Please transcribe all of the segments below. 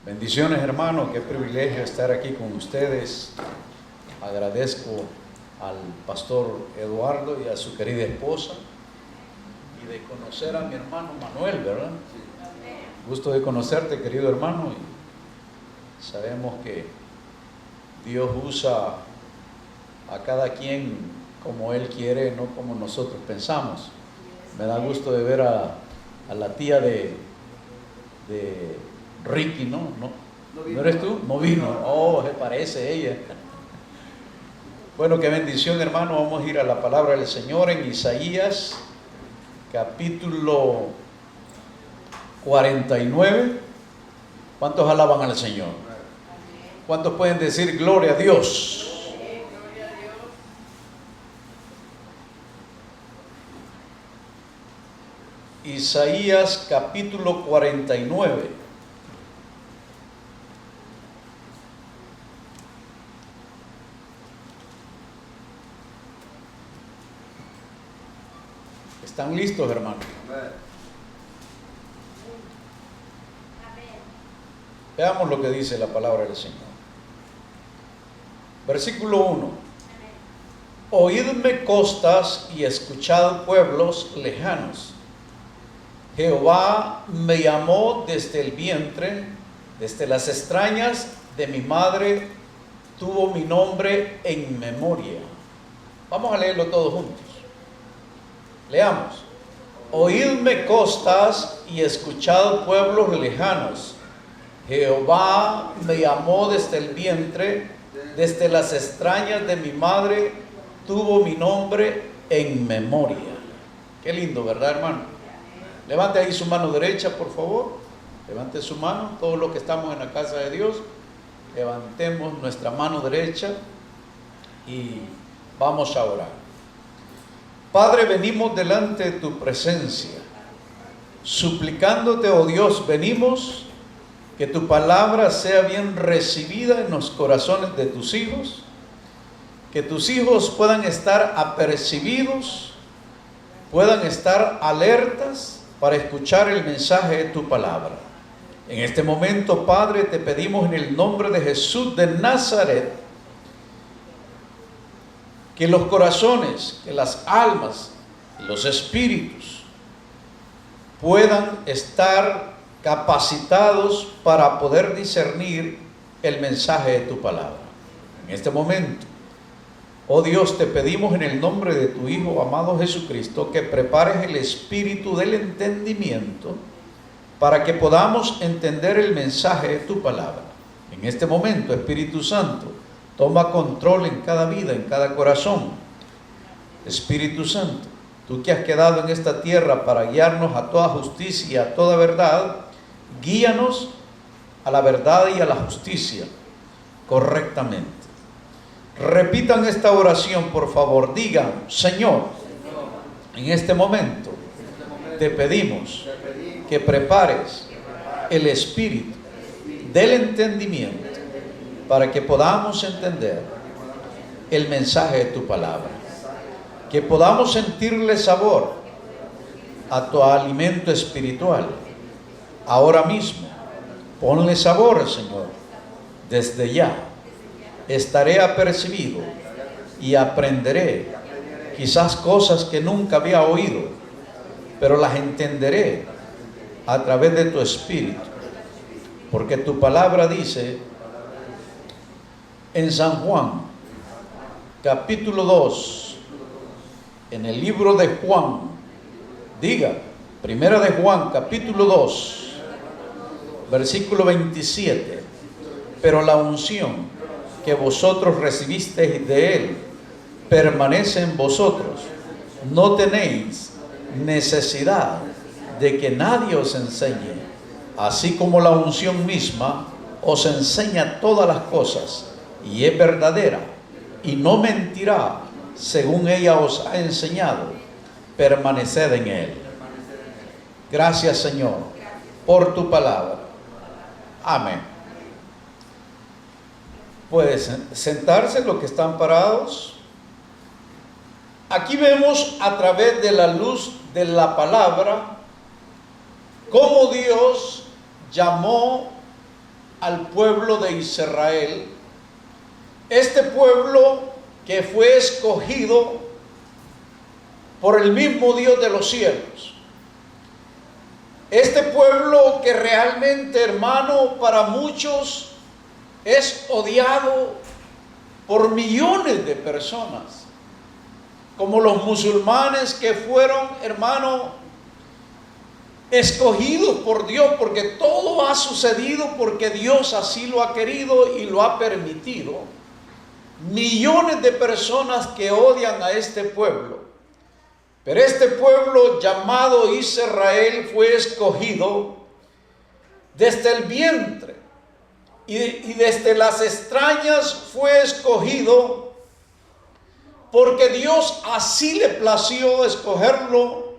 Bendiciones, hermanos, qué privilegio estar aquí con ustedes. Agradezco al pastor Eduardo y a su querida esposa y de conocer a mi hermano Manuel, ¿verdad? Gusto de conocerte, querido hermano, y sabemos que Dios usa a cada quien como Él quiere, no como nosotros pensamos. Me da gusto de ver a la tía de Ricky, ¿no? ¿No eres tú? No vino. Oh, se parece ella. Bueno, qué bendición, hermano. Vamos a ir a la palabra del Señor en Isaías, capítulo 49. ¿Cuántos alaban al Señor? ¿Cuántos pueden decir gloria a Dios? Isaías capítulo 49. ¿Están listos, hermanos? Veamos lo que dice la palabra del Señor. Versículo 1. Oídme costas y escuchad pueblos lejanos. Jehová me llamó desde el vientre, desde las extrañas de mi madre tuvo mi nombre en memoria. Vamos a leerlo todos juntos. Leamos. Oídme costas y escuchad pueblos lejanos. Jehová me llamó desde el vientre, desde las extrañas de mi madre tuvo mi nombre en memoria. Qué lindo, ¿verdad, hermano? Levante ahí su mano derecha, por favor. Levante su mano. Todos los que estamos en la casa de Dios, levantemos nuestra mano derecha y vamos a orar. Padre, venimos delante de tu presencia, suplicándote, oh Dios, venimos que tu palabra sea bien recibida en los corazones de tus hijos, que tus hijos puedan estar apercibidos, puedan estar alertas para escuchar el mensaje de tu palabra. En este momento, Padre, te pedimos en el nombre de Jesús de Nazaret, que los corazones, que las almas, los espíritus puedan estar capacitados para poder discernir el mensaje de tu palabra. En este momento, oh Dios, te pedimos en el nombre de tu Hijo amado Jesucristo que prepares el espíritu del entendimiento para que podamos entender el mensaje de tu palabra. En este momento, Espíritu Santo, toma control en cada vida, en cada corazón. Espíritu Santo, tú que has quedado en esta tierra para guiarnos a toda justicia, a toda verdad, guíanos a la verdad y a la justicia correctamente. Repitan esta oración, por favor. Digan: Señor, en este momento te pedimos que prepares el espíritu del entendimiento para que podamos entender el mensaje de tu palabra, que podamos sentirle sabor a tu alimento espiritual. Ahora mismo, ponle sabor, Señor. Desde ya estaré apercibido y aprenderé quizás cosas que nunca había oído, pero las entenderé a través de tu espíritu, porque tu palabra dice en San Juan, capítulo 2, en el libro de Juan, diga, primera de Juan, capítulo 2, versículo 27, pero la unción que vosotros recibisteis de Él permanece en vosotros, no tenéis necesidad de que nadie os enseñe, así como la unción misma os enseña todas las cosas, y es verdadera y no mentirá, según ella os ha enseñado. Permaneced en Él. Gracias, Señor, por tu palabra. Amén. Pueden sentarse los que están parados. Aquí vemos a través de la luz de la palabra cómo Dios llamó al pueblo de Israel, este pueblo que fue escogido por el mismo Dios de los cielos. Este pueblo que realmente, hermano, para muchos es odiado por millones de personas, como los musulmanes que fueron, hermano, escogidos por Dios, porque todo ha sucedido porque Dios así lo ha querido y lo ha permitido. Millones de personas que odian a este pueblo. Pero este pueblo llamado Israel fue escogido desde el vientre y desde las extrañas fue escogido porque Dios así le plació escogerlo,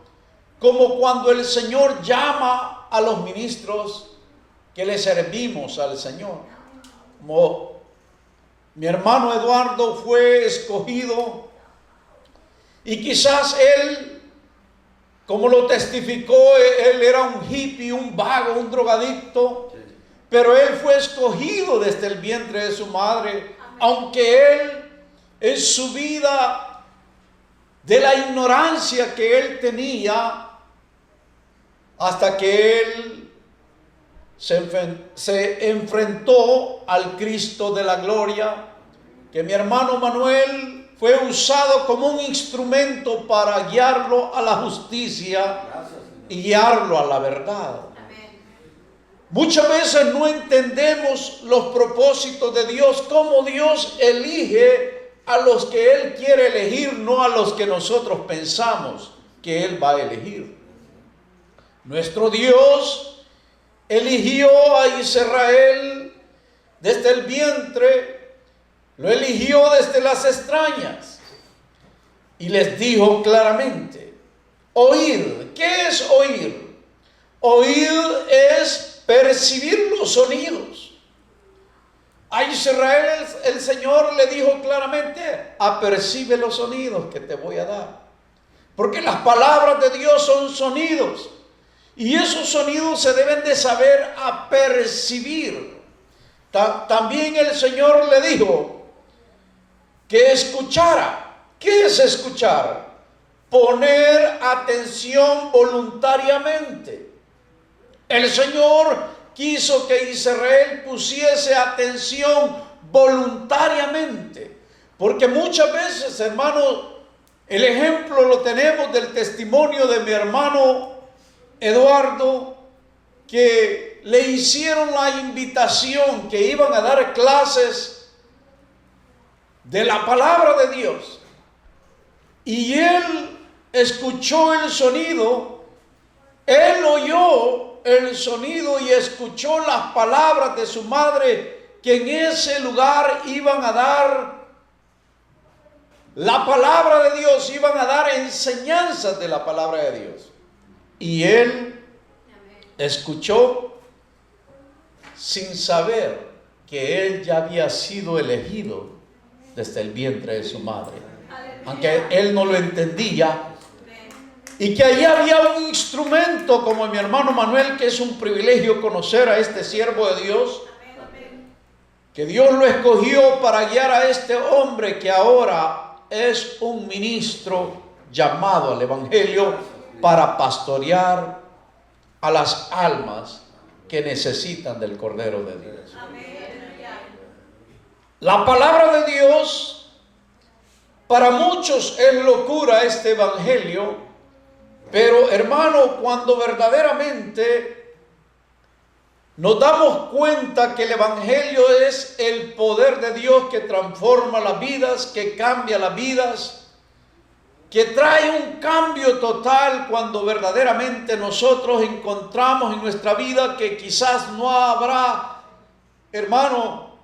como cuando el Señor llama a los ministros que le servimos al Señor. Como mi hermano Eduardo fue escogido y quizás él, como lo testificó, él era un hippie, un vago, un drogadicto, pero él fue escogido desde el vientre de su madre, aunque él en su vida de la ignorancia que él tenía, hasta que él se enfrentó al Cristo de la gloria, que mi hermano Manuel fue usado como un instrumento para guiarlo a la justicia y guiarlo a la verdad. Muchas veces no entendemos los propósitos de Dios, cómo Dios elige a los que Él quiere elegir, no a los que nosotros pensamos que Él va a elegir. Nuestro Dios eligió a Israel desde el vientre, lo eligió desde las extrañas y les dijo claramente: oír. ¿Qué es oír? Oír es percibir los sonidos. A Israel el Señor le dijo claramente: apercibe los sonidos que te voy a dar, porque las palabras de Dios son sonidos. Y esos sonidos se deben de saber apercibir. También el Señor le dijo que escuchara. ¿Qué es escuchar? Poner atención voluntariamente. El Señor quiso que Israel pusiese atención voluntariamente. Porque muchas veces, hermano, el ejemplo lo tenemos del testimonio de mi hermano Eduardo, que le hicieron la invitación que iban a dar clases de la palabra de Dios. Y él escuchó el sonido, él oyó el sonido y escuchó las palabras de su madre, que en ese lugar iban a dar la palabra de Dios, iban a dar enseñanzas de la palabra de Dios. Y él escuchó sin saber que él ya había sido elegido desde el vientre de su madre, aunque él no lo entendía, y que allí había un instrumento como mi hermano Manuel, que es un privilegio conocer a este siervo de Dios, que Dios lo escogió para guiar a este hombre que ahora es un ministro llamado al Evangelio, para pastorear a las almas que necesitan del Cordero de Dios. La palabra de Dios para muchos es locura, este evangelio, pero hermano, cuando verdaderamente nos damos cuenta que el evangelio es el poder de Dios que transforma las vidas, que cambia las vidas, que trae un cambio total, cuando verdaderamente nosotros encontramos en nuestra vida que quizás no habrá, hermano,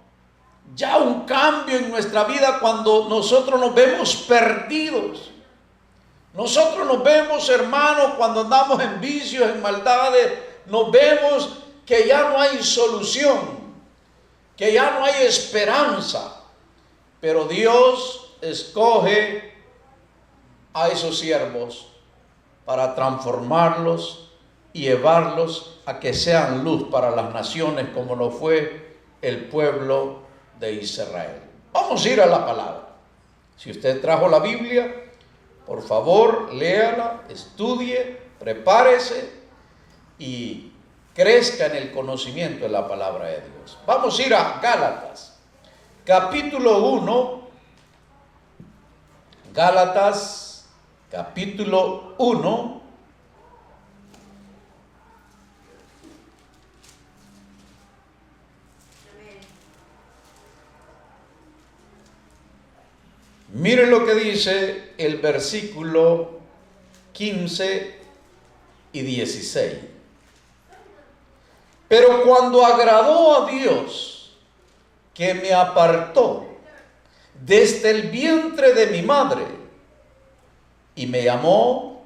ya un cambio en nuestra vida cuando nosotros nos vemos perdidos. Nosotros nos vemos, hermano, cuando andamos en vicios, en maldades, nos vemos que ya no hay solución, que ya no hay esperanza. Pero Dios escoge a esos siervos para transformarlos y llevarlos a que sean luz para las naciones, como lo fue el pueblo de Israel. Vamos a ir a la palabra. Si usted trajo la Biblia, por favor, léala, estudie, prepárese y crezca en el conocimiento de la palabra de Dios. Vamos a ir a Gálatas, capítulo 1. Gálatas, capítulo 1. Miren lo que dice el versículo 15 y 16. Pero cuando agradó a Dios, que me apartó desde el vientre de mi madre y me llamó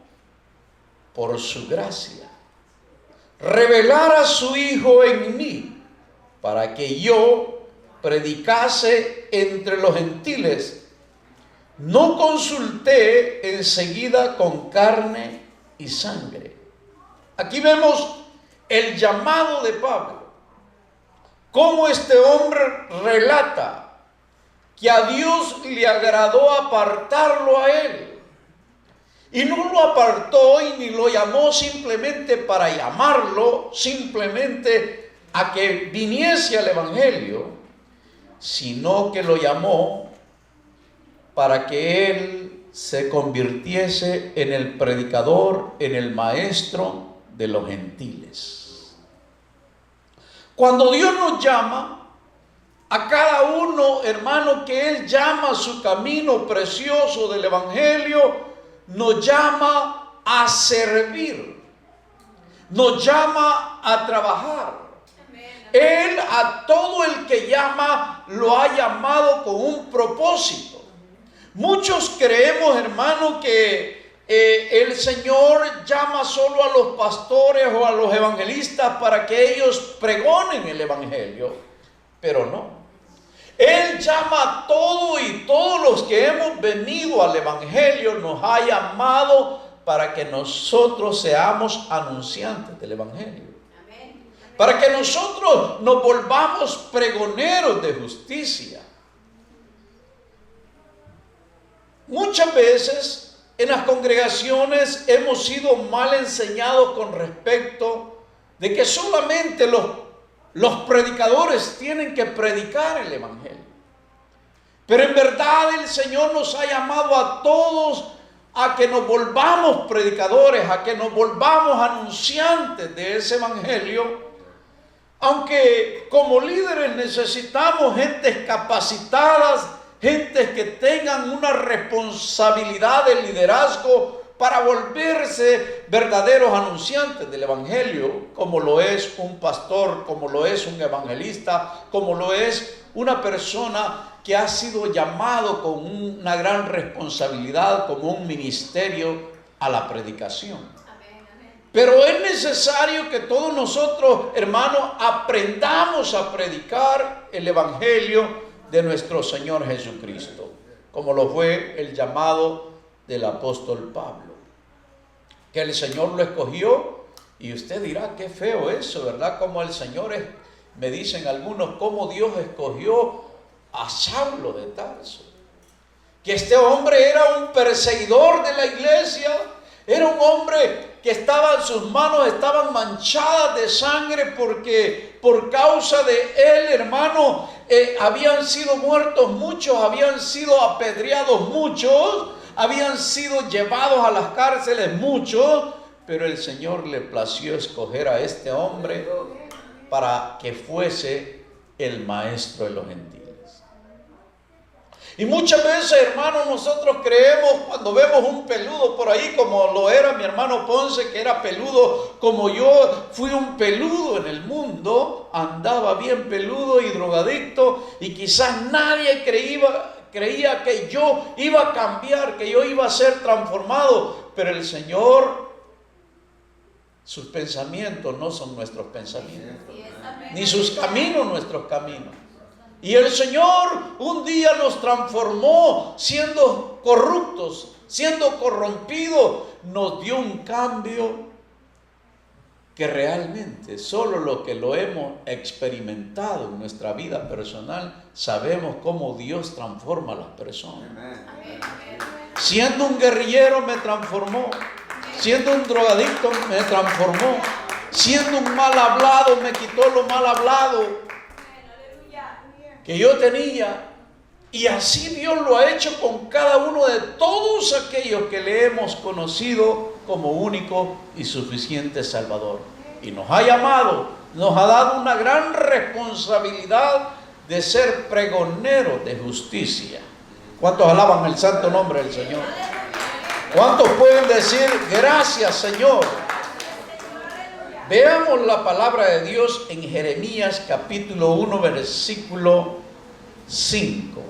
por su gracia, revelar a su Hijo en mí, para que yo predicase entre los gentiles, no consulté enseguida con carne y sangre. Aquí vemos el llamado de Pablo, cómo este hombre relata que a Dios le agradó apartarlo a él. Y no lo apartó y ni lo llamó simplemente para llamarlo, simplemente a que viniese al Evangelio, sino que lo llamó para que él se convirtiese en el predicador, en el maestro de los gentiles. Cuando Dios nos llama, a cada uno, hermano, que Él llama a su camino precioso del Evangelio, nos llama a servir, nos llama a trabajar. Él a todo el que llama, lo ha llamado con un propósito. Muchos creemos, hermano, que el Señor llama solo a los pastores o a los evangelistas para que ellos pregonen el Evangelio, pero no. Él llama a todo, y todos los que hemos venido al Evangelio nos ha llamado para que nosotros seamos anunciantes del Evangelio. Amén. Para que nosotros nos volvamos pregoneros de justicia. Muchas veces en las congregaciones hemos sido mal enseñados con respecto de que solamente los predicadores tienen que predicar el Evangelio. Pero en verdad el Señor nos ha llamado a todos a que nos volvamos predicadores, a que nos volvamos anunciantes de ese Evangelio. Aunque como líderes necesitamos gentes capacitadas, gentes que tengan una responsabilidad de liderazgo para volverse verdaderos anunciantes del Evangelio, como lo es un pastor, como lo es un evangelista, como lo es una persona que ha sido llamado con una gran responsabilidad, como un ministerio a la predicación. Pero es necesario que todos nosotros, hermanos, aprendamos a predicar el Evangelio de nuestro Señor Jesucristo, como lo fue el llamado del apóstol Pablo, que el Señor lo escogió. Y usted dirá, qué feo eso, ¿verdad? Como el Señor me dicen algunos, cómo Dios escogió a Saulo de Tarso, que este hombre era un perseguidor de la iglesia, era un hombre que sus manos estaban manchadas de sangre, porque por causa de él, hermano, habían sido muertos muchos, habían sido apedreados muchos, habían sido llevados a las cárceles muchos, pero el Señor le plació escoger a este hombre para que fuese el maestro de los gentiles. Y muchas veces, hermanos, nosotros creemos, cuando vemos un peludo por ahí, como lo era mi hermano Ponce, que era peludo, como yo fui un peludo en el mundo, andaba bien peludo y drogadicto, y quizás nadie creía que yo iba a cambiar, que yo iba a ser transformado, pero el Señor, sus pensamientos no son nuestros pensamientos, ni sus caminos nuestros caminos. Y el Señor un día nos transformó, siendo corruptos, siendo corrompidos, nos dio un cambio que realmente solo los que lo hemos experimentado en nuestra vida personal sabemos cómo Dios transforma a las personas. Siendo un guerrillero me transformó, siendo un drogadicto me transformó, siendo un mal hablado me quitó lo mal hablado que yo tenía. Y así Dios lo ha hecho con cada uno de todos aquellos que le hemos conocido como único y suficiente Salvador. Y nos ha llamado, nos ha dado una gran responsabilidad de ser pregoneros de justicia. ¿Cuántos alaban el santo nombre del Señor? ¿Cuántos pueden decir gracias, Señor? Veamos la palabra de Dios en Jeremías capítulo 1, versículo 5.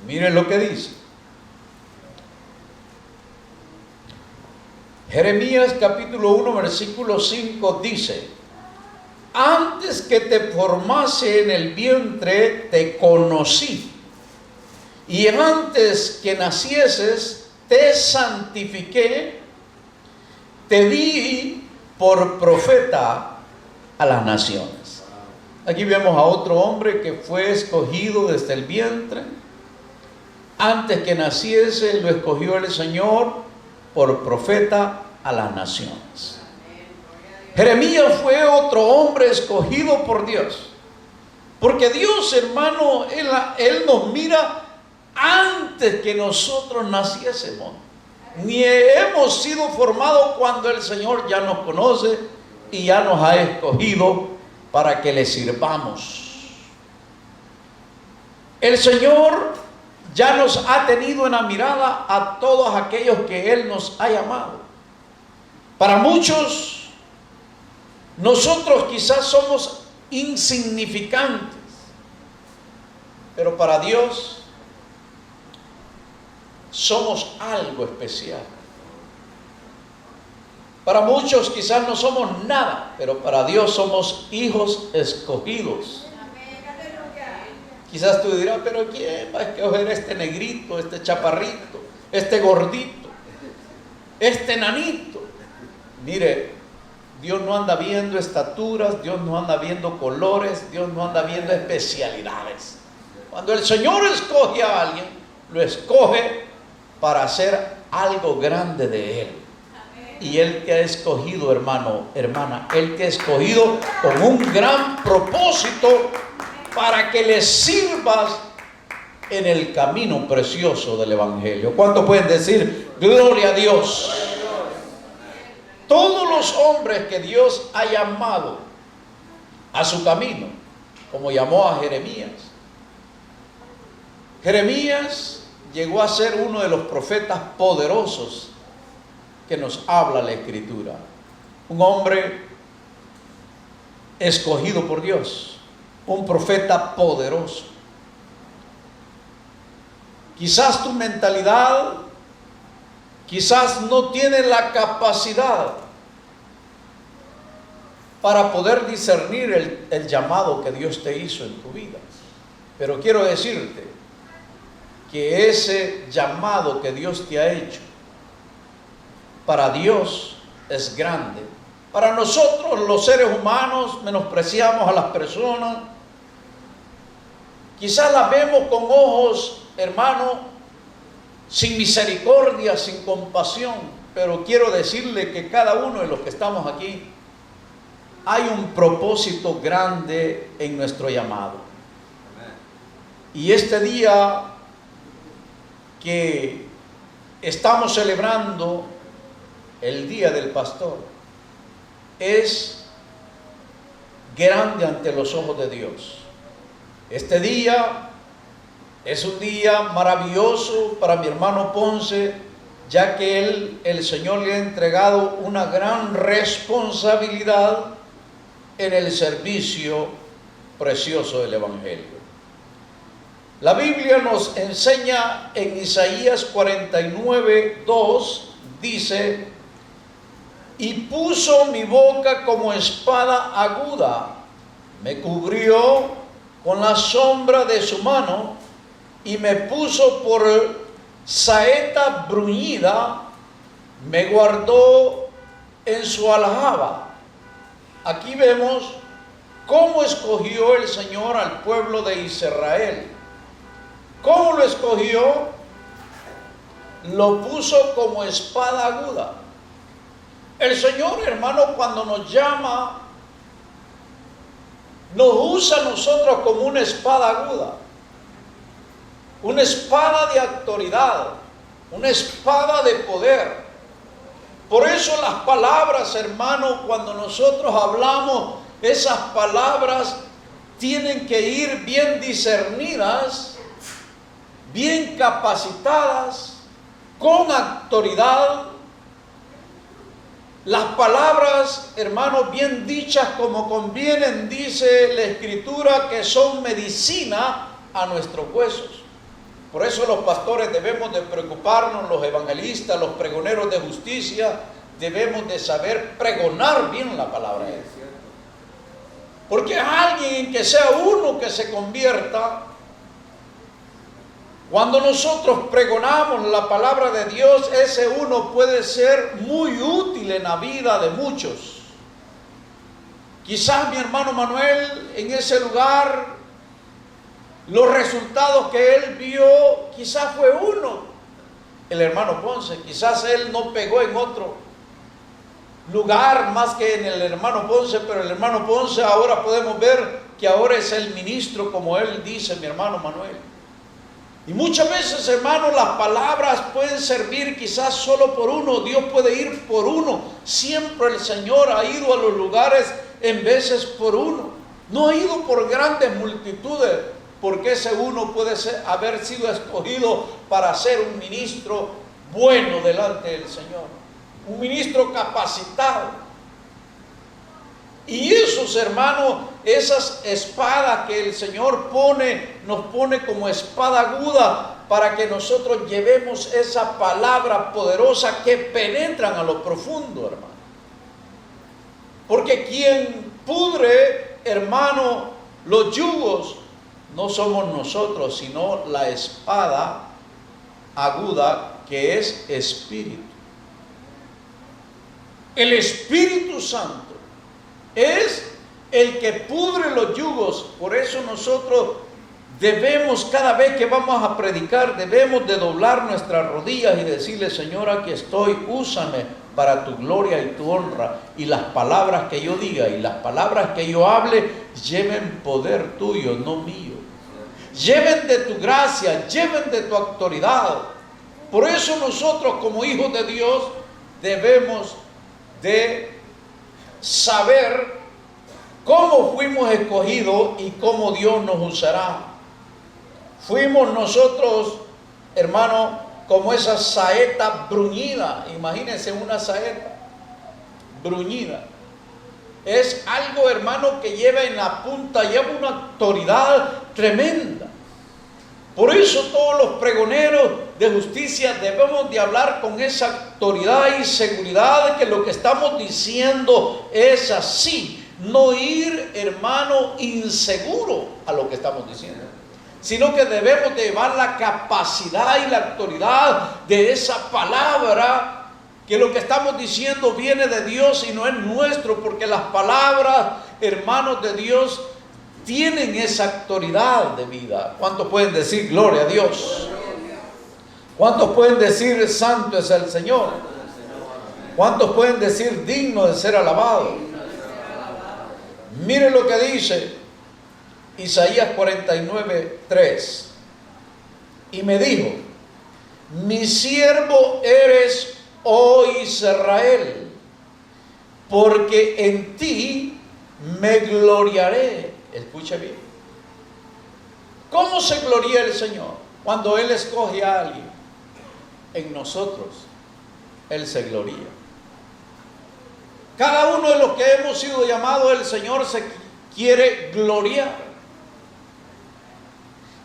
Miren lo que dice. Jeremías capítulo 1 versículo 5 dice: antes que te formase en el vientre te conocí, y antes que nacieses te santifiqué, te di por profeta a las naciones. Aquí vemos a otro hombre que fue escogido desde el vientre. Antes que naciese lo escogió el Señor por profeta a las naciones. Jeremías fue otro hombre escogido por Dios. Porque Dios, hermano, Él nos mira antes que nosotros naciésemos. Ni hemos sido formados cuando el Señor ya nos conoce y ya nos ha escogido para que le sirvamos. El Señor ya nos ha tenido en la mirada a todos aquellos que Él nos ha llamado. Para muchos, nosotros quizás somos insignificantes, pero para Dios somos algo especial. Para muchos quizás no somos nada, pero para Dios somos hijos escogidos. Quizás tú dirás, pero ¿quién va a escoger este negrito, este chaparrito, este gordito, este nanito? Mire, Dios no anda viendo estaturas, Dios no anda viendo colores, Dios no anda viendo especialidades. Cuando el Señor escoge a alguien, lo escoge para hacer algo grande de Él. Y Él te ha escogido, hermano, hermana, Él te ha escogido con un gran propósito para que le sirvas en el camino precioso del Evangelio. ¿Cuántos pueden decir gloria a Dios? Todos los hombres que Dios ha llamado a su camino, como llamó a Jeremías. Jeremías llegó a ser uno de los profetas poderosos que nos habla la Escritura. Un hombre escogido por Dios, un profeta poderoso. Quizás tu mentalidad, quizás no tiene la capacidad para poder discernir el llamado que Dios te hizo en tu vida. Pero quiero decirte que ese llamado que Dios te ha hecho, para Dios es grande. Para nosotros los seres humanos menospreciamos a las personas. Quizás las vemos con ojos, hermano, sin misericordia, sin compasión. Pero quiero decirle que cada uno de los que estamos aquí, hay un propósito grande en nuestro llamado. Y este día que estamos celebrando el Día del Pastor es grande ante los ojos de Dios. Este día es un día maravilloso para mi hermano Ponce, ya que el Señor le ha entregado una gran responsabilidad en el servicio precioso del Evangelio. La Biblia nos enseña en Isaías 49:2, dice: y puso mi boca como espada aguda, me cubrió con la sombra de su mano y me puso por saeta bruñida, me guardó en su aljaba. Aquí vemos cómo escogió el Señor al pueblo de Israel. ¿Cómo lo escogió? Lo puso como espada aguda. El Señor, hermano, cuando nos llama, nos usa a nosotros como una espada aguda, una espada de autoridad, una espada de poder. Por eso las palabras, hermano, cuando nosotros hablamos, esas palabras tienen que ir bien discernidas, bien capacitadas, con autoridad. Las palabras, hermanos, bien dichas como convienen, dice la Escritura, que son medicina a nuestros huesos. Por eso los pastores debemos de preocuparnos, los evangelistas, los pregoneros de justicia, debemos de saber pregonar bien la palabra de Dios. Porque alguien que sea uno que se convierta, cuando nosotros pregonamos la palabra de Dios, ese uno puede ser muy útil en la vida de muchos. Quizás mi hermano Manuel en ese lugar, los resultados que él vio, quizás fue uno. El hermano Ponce, quizás él no pegó en otro lugar más que en el hermano Ponce, pero el hermano Ponce ahora podemos ver que ahora es el ministro, como él dice, mi hermano Manuel. Y muchas veces, hermanos, las palabras pueden servir quizás solo por uno. Dios puede ir por uno. Siempre el Señor ha ido a los lugares en veces por uno. No ha ido por grandes multitudes, porque ese uno puede haber sido escogido para ser un ministro bueno delante del Señor. Un ministro capacitado. Y esos, hermanos, esas espadas que el Señor nos pone como espada aguda para que nosotros llevemos esa palabra poderosa que penetran a lo profundo, hermano. Porque quien pudre, hermano, los yugos no somos nosotros, sino la espada aguda que es Espíritu. El Espíritu Santo es el que pudre los yugos. Por eso nosotros debemos, cada vez que vamos a predicar, debemos de doblar nuestras rodillas y decirle: Señor, aquí estoy, úsame para tu gloria y tu honra. Y las palabras que yo diga y las palabras que yo hable lleven poder tuyo, no mío. Lleven de tu gracia, lleven de tu autoridad. Por eso nosotros, como hijos de Dios, debemos de saber cómo fuimos escogidos y cómo Dios nos usará. Fuimos nosotros, hermano, como esa saeta bruñida. Imagínense una saeta bruñida. Es algo, hermano, que lleva en la punta, lleva una autoridad tremenda. Por eso todos los pregoneros de justicia debemos de hablar con esa autoridad y seguridad de que lo que estamos diciendo es así. No ir, hermano, inseguro a lo que estamos diciendo, sino que debemos de llevar la capacidad y la autoridad de esa palabra, que lo que estamos diciendo viene de Dios y no es nuestro, porque las palabras, hermanos, de Dios tienen esa autoridad de vida. ¿Cuántos pueden decir gloria a Dios? ¿Cuántos pueden decir santo es el Señor? ¿Cuántos pueden decir digno de ser alabado? Mire lo que dice Isaías 49:3. Y me dijo: mi siervo eres, oh Israel, porque en ti me gloriaré. Escuche bien. ¿Cómo se gloria el Señor? Cuando Él escoge a alguien. En nosotros Él se gloria. Cada uno de los que hemos sido llamados, el Señor se quiere gloriar.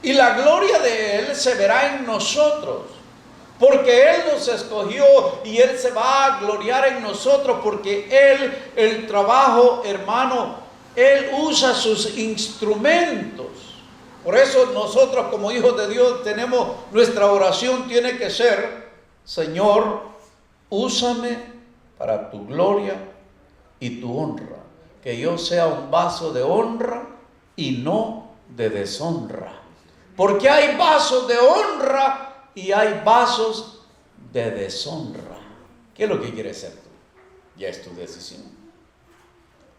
Y la gloria de Él se verá en nosotros, porque Él nos escogió y Él se va a gloriar en nosotros, porque Él, el trabajo, hermano, Él usa sus instrumentos. Por eso nosotros como hijos de Dios nuestra oración tiene que ser: Señor, úsame para tu gloria y tu honra. Que yo sea un vaso de honra y no de deshonra. Porque hay vasos de honra y hay vasos de deshonra. ¿Qué es lo que quieres ser tú? Ya es tu decisión.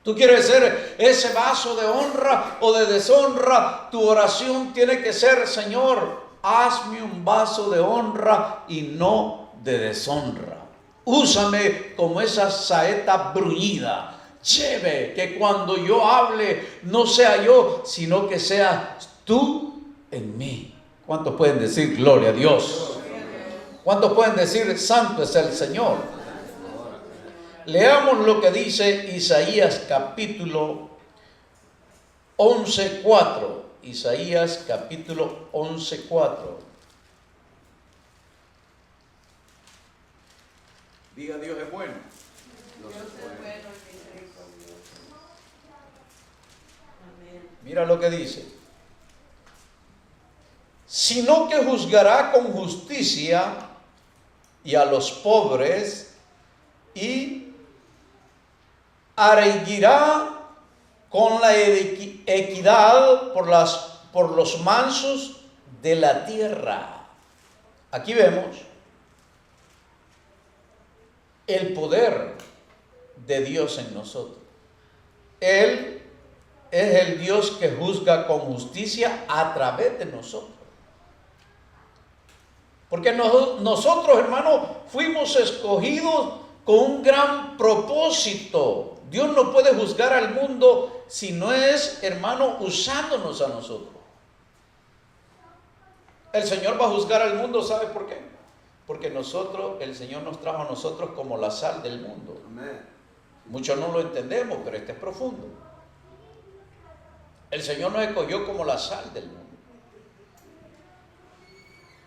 ¿Tú quieres ser ese vaso de honra o de deshonra? Tu oración tiene que ser: Señor, hazme un vaso de honra y no de deshonra. Úsame como esa saeta bruñida. Lleve que cuando yo hable no sea yo, sino que seas tú en mí. ¿Cuántos pueden decir gloria a Dios? ¿Cuántos pueden decir santo es el Señor? Leamos lo que dice Isaías capítulo 11:4. Isaías capítulo 11:4. Diga: Dios es bueno. Dios es bueno. Mira lo que dice: sino que juzgará con justicia y a los pobres, y arreguirá con la equidad por los mansos de la tierra. Aquí vemos el poder de Dios en nosotros. Él es el Dios que juzga con justicia a través de nosotros. Porque nosotros, hermanos, fuimos escogidos con un gran propósito. Dios no puede juzgar al mundo si no es, hermano, usándonos a nosotros. El Señor va a juzgar al mundo, ¿sabe por qué? Porque el Señor nos trajo a nosotros como la sal del mundo. Amén. Muchos no lo entendemos, pero este es profundo. El Señor nos escogió como la sal del mundo.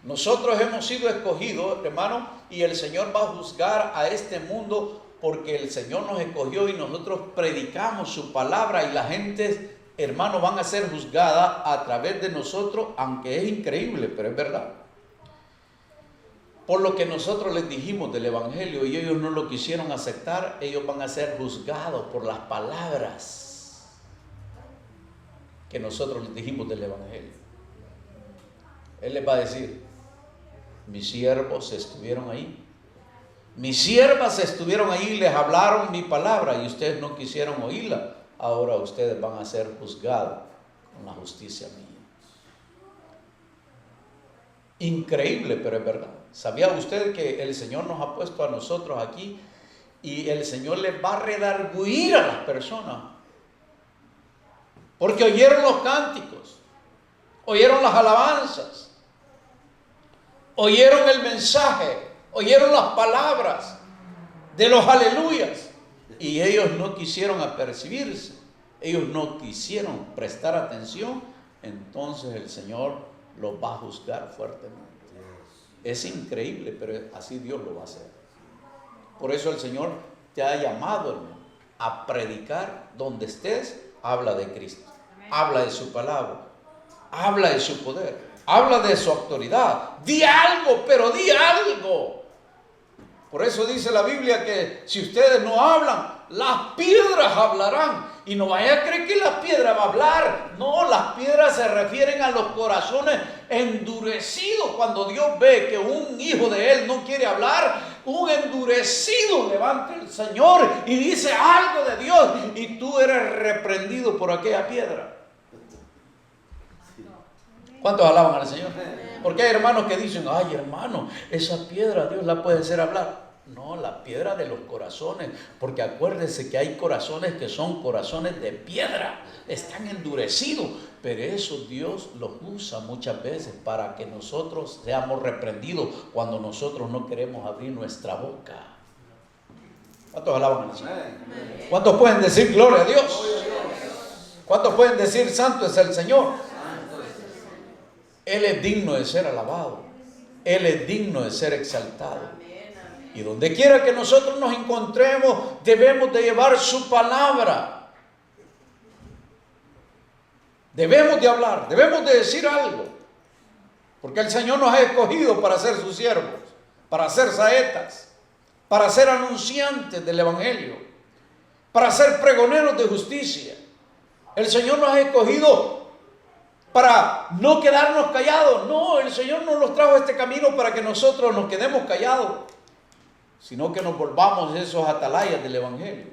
Nosotros hemos sido escogidos, hermano, y el Señor va a juzgar a este mundo porque el Señor nos escogió y nosotros predicamos su palabra, y la gente, hermano, van a ser juzgadas a través de nosotros, aunque es increíble, pero es verdad. Por lo que nosotros les dijimos del Evangelio y ellos no lo quisieron aceptar, ellos van a ser juzgados por las palabras que nosotros les dijimos del Evangelio. Él les va a decir: mis siervos estuvieron ahí, mis siervas estuvieron ahí, les hablaron mi palabra y ustedes no quisieron oírla. Ahora ustedes van a ser juzgados con la justicia mía. Increíble, pero es verdad. ¿Sabía usted que el Señor nos ha puesto a nosotros aquí y el Señor les va a redarguir a las personas? Porque oyeron los cánticos, oyeron las alabanzas, oyeron el mensaje, oyeron las palabras de los aleluyas, y ellos no quisieron apercibirse, ellos no quisieron prestar atención. Entonces el Señor los va a juzgar fuertemente. Es increíble, pero así Dios lo va a hacer. Por eso el Señor te ha llamado, hermano, a predicar donde estés. Habla de Cristo, habla de su palabra, habla de su poder, habla de su autoridad. Di algo, pero di algo. Por eso dice la Biblia que si ustedes no hablan, las piedras hablarán. Y no vaya a creer que la piedra va a hablar. No, las piedras se refieren a los corazones endurecidos. Cuando Dios ve que un hijo de Él no quiere hablar, un endurecido levanta el Señor y dice algo de Dios, y tú eres reprendido por aquella piedra. ¿Cuántos alaban al Señor? Porque hay hermanos que dicen: ay, hermano, esa piedra Dios la puede hacer hablar. No, la piedra de los corazones, porque acuérdense que hay corazones que son corazones de piedra, están endurecidos, pero eso Dios los usa muchas veces para que nosotros seamos reprendidos cuando nosotros no queremos abrir nuestra boca. ¿Cuántos alaban al Señor? ¿Cuántos pueden decir gloria a Dios? ¿Cuántos pueden decir santo es el Señor? Él es digno de ser alabado, Él es digno de ser exaltado. Y donde quiera que nosotros nos encontremos, debemos de llevar su palabra. Debemos de hablar, debemos de decir algo, porque el Señor nos ha escogido para ser sus siervos, para ser saetas, para ser anunciantes del Evangelio, para ser pregoneros de justicia. El Señor nos ha escogido para no quedarnos callados. No, el Señor no nos trajo a este camino para que nosotros nos quedemos callados, sino que nos volvamos esos atalayas del Evangelio.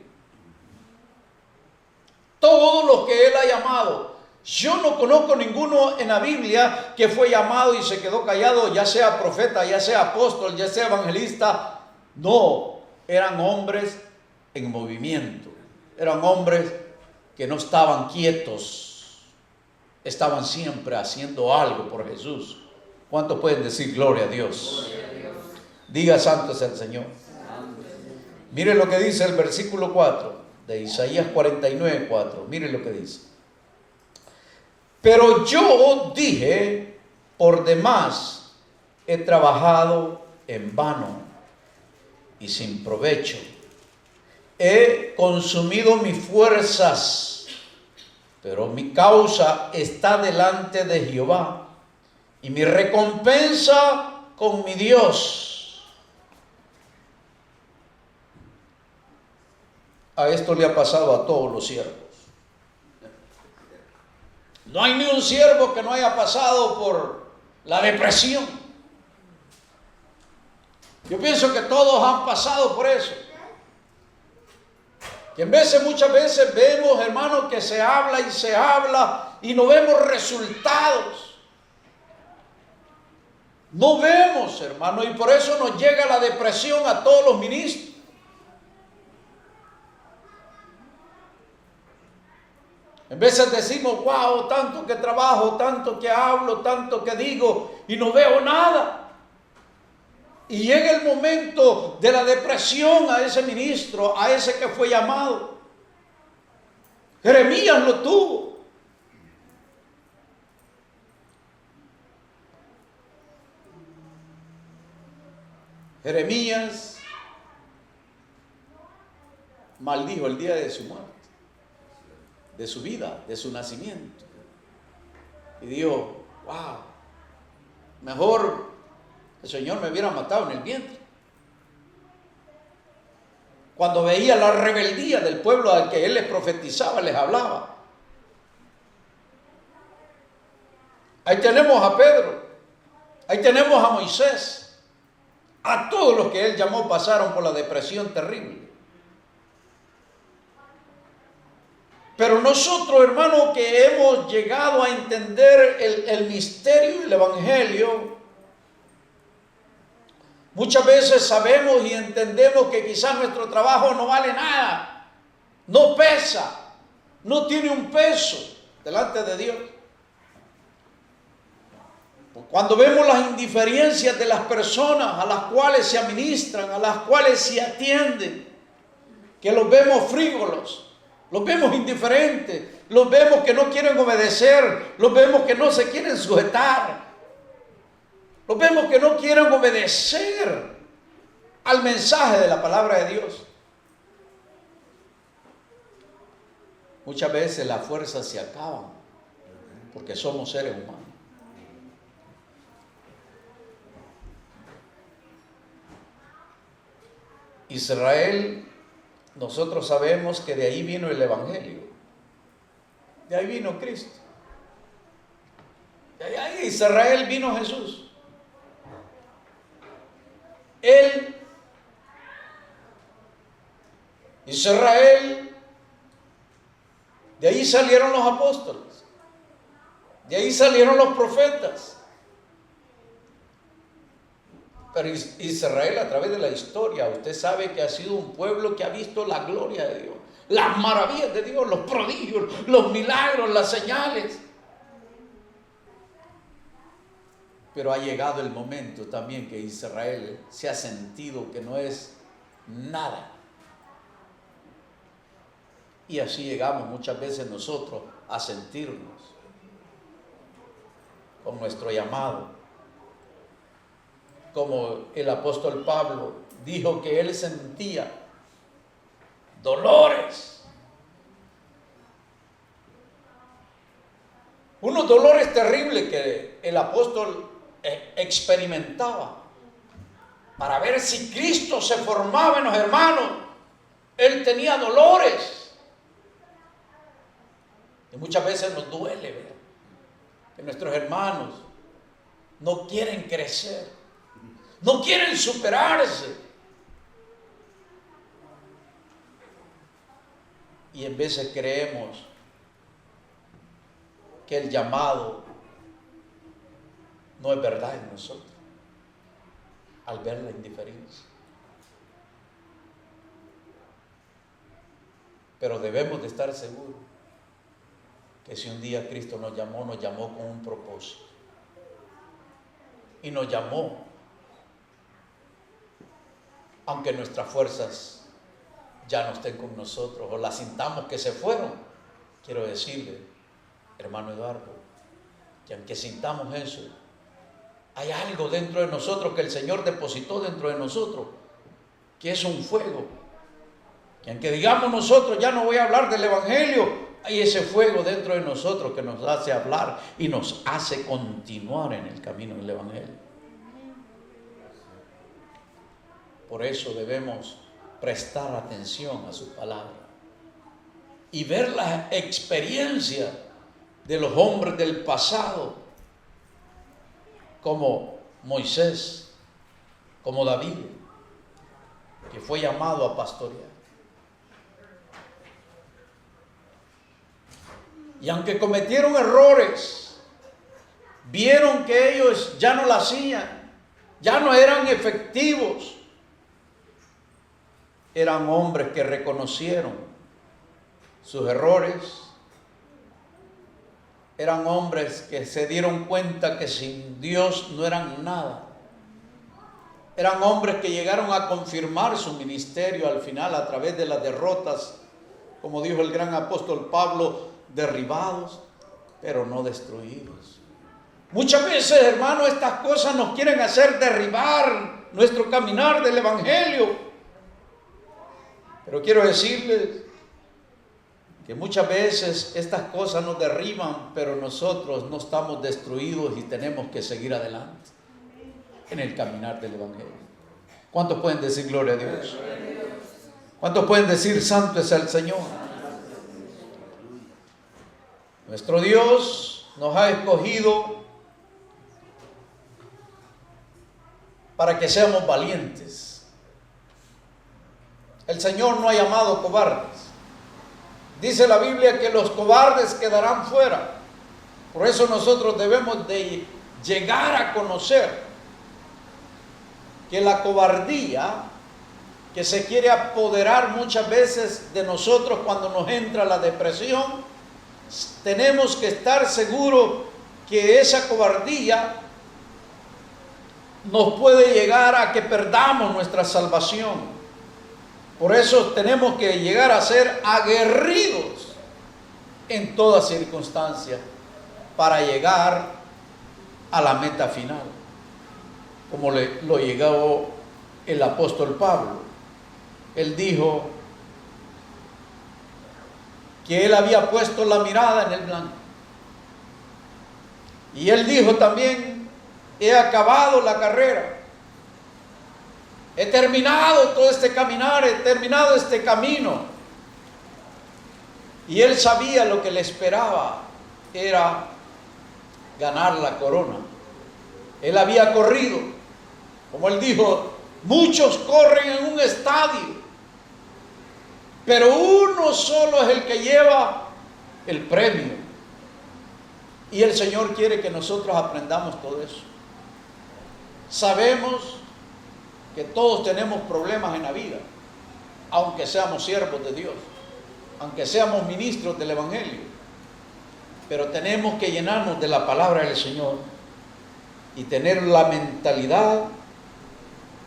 Todos los que Él ha llamado. Yo no conozco ninguno en la Biblia que fue llamado y se quedó callado, ya sea profeta, ya sea apóstol, ya sea evangelista. No, eran hombres en movimiento. Eran hombres que no estaban quietos. Estaban siempre haciendo algo por Jesús. ¿Cuántos pueden decir gloria a Dios? Gloria a Dios. Diga santo es el Señor. Mire lo que dice el versículo 4 de Isaías 49:4. Mire lo que dice. Pero yo dije, por demás he trabajado en vano y sin provecho. He consumido mis fuerzas, pero mi causa está delante de Jehová y mi recompensa con mi Dios. A esto le ha pasado a todos los siervos. No hay ni un siervo que no haya pasado por la depresión. Yo pienso que todos han pasado por eso. Que muchas veces vemos, hermanos, que se habla y no vemos resultados. No vemos, hermano, y por eso nos llega la depresión a todos los ministros. En veces decimos, wow, tanto que trabajo, tanto que hablo, tanto que digo y no veo nada. Y llega el momento de la depresión a ese ministro, a ese que fue llamado. Jeremías lo tuvo. Jeremías maldijo el día de su muerte, de su vida, de su nacimiento. Y dijo, wow, mejor el Señor me hubiera matado en el vientre. Cuando veía la rebeldía del pueblo al que Él les profetizaba, les hablaba. Ahí tenemos a Pedro, ahí tenemos a Moisés. A todos los que Él llamó pasaron por la depresión terrible. Pero nosotros, hermanos, que hemos llegado a entender el misterio del Evangelio, muchas veces sabemos y entendemos que quizás nuestro trabajo no vale nada, no pesa, no tiene un peso delante de Dios. Cuando vemos las indiferencias de las personas a las cuales se administran, a las cuales se atienden, que los vemos frívolos, los vemos indiferentes, los vemos que no quieren obedecer, los vemos que no se quieren sujetar, los vemos que no quieren obedecer al mensaje de la palabra de Dios. Muchas veces las fuerzas se acaban porque somos seres humanos. Israel, nosotros sabemos que de ahí vino el Evangelio, de ahí vino Cristo, de ahí Israel vino Jesús. Él, Israel, de ahí salieron los apóstoles, de ahí salieron los profetas. Pero Israel, a través de la historia, usted sabe que ha sido un pueblo que ha visto la gloria de Dios, las maravillas de Dios, los prodigios, los milagros, las señales. Pero ha llegado el momento también que Israel se ha sentido que no es nada. Y así llegamos muchas veces nosotros a sentirnos con nuestro llamado. Como el apóstol Pablo dijo que él sentía dolores. Unos dolores terribles que el apóstol experimentaba para ver si Cristo se formaba en los hermanos. Él tenía dolores. Y muchas veces nos duele ver que nuestros hermanos no quieren crecer, no quieren superarse. Y en veces creemos que el llamado no es verdad en nosotros, al ver la indiferencia. Pero debemos de estar seguros que si un día Cristo nos llamó con un propósito. Y nos llamó, aunque nuestras fuerzas ya no estén con nosotros o las sintamos que se fueron. Quiero decirle, hermano Eduardo, que aunque sintamos eso, hay algo dentro de nosotros que el Señor depositó dentro de nosotros, que es un fuego. Que aunque digamos nosotros, ya no voy a hablar del Evangelio, hay ese fuego dentro de nosotros que nos hace hablar y nos hace continuar en el camino del Evangelio. Por eso debemos prestar atención a su palabra y ver la experiencia de los hombres del pasado, como Moisés, como David, que fue llamado a pastorear. Y aunque cometieron errores, vieron que ellos ya no lo hacían, ya no eran efectivos. Eran hombres que reconocieron sus errores. Eran hombres que se dieron cuenta que sin Dios no eran nada. Eran hombres que llegaron a confirmar su ministerio al final a través de las derrotas, como dijo el gran apóstol Pablo, derribados, pero no destruidos. Muchas veces, hermano, estas cosas nos quieren hacer derribar nuestro caminar del Evangelio. Pero quiero decirles que muchas veces estas cosas nos derriban, pero nosotros no estamos destruidos y tenemos que seguir adelante en el caminar del Evangelio. ¿Cuántos pueden decir gloria a Dios? ¿Cuántos pueden decir santo es el Señor? Nuestro Dios nos ha escogido para que seamos valientes. El Señor no ha llamado cobardes. Dice la Biblia que los cobardes quedarán fuera. Por eso nosotros debemos de llegar a conocer que la cobardía que se quiere apoderar muchas veces de nosotros cuando nos entra la depresión, tenemos que estar seguros que esa cobardía nos puede llegar a que perdamos nuestra salvación. Por eso tenemos que llegar a ser aguerridos en toda circunstancia para llegar a la meta final, como lo llegó el apóstol Pablo. Él dijo que él había puesto la mirada en el blanco. Y él dijo también, he acabado la carrera. He terminado todo este caminar, he terminado este camino. Y él sabía lo que le esperaba, era ganar la corona. Él había corrido, como él dijo, muchos corren en un estadio, pero uno solo es el que lleva el premio. Y el Señor quiere que nosotros aprendamos todo eso. Sabemos que todos tenemos problemas en la vida, aunque seamos siervos de Dios, aunque seamos ministros del Evangelio, pero tenemos que llenarnos de la palabra del Señor y tener la mentalidad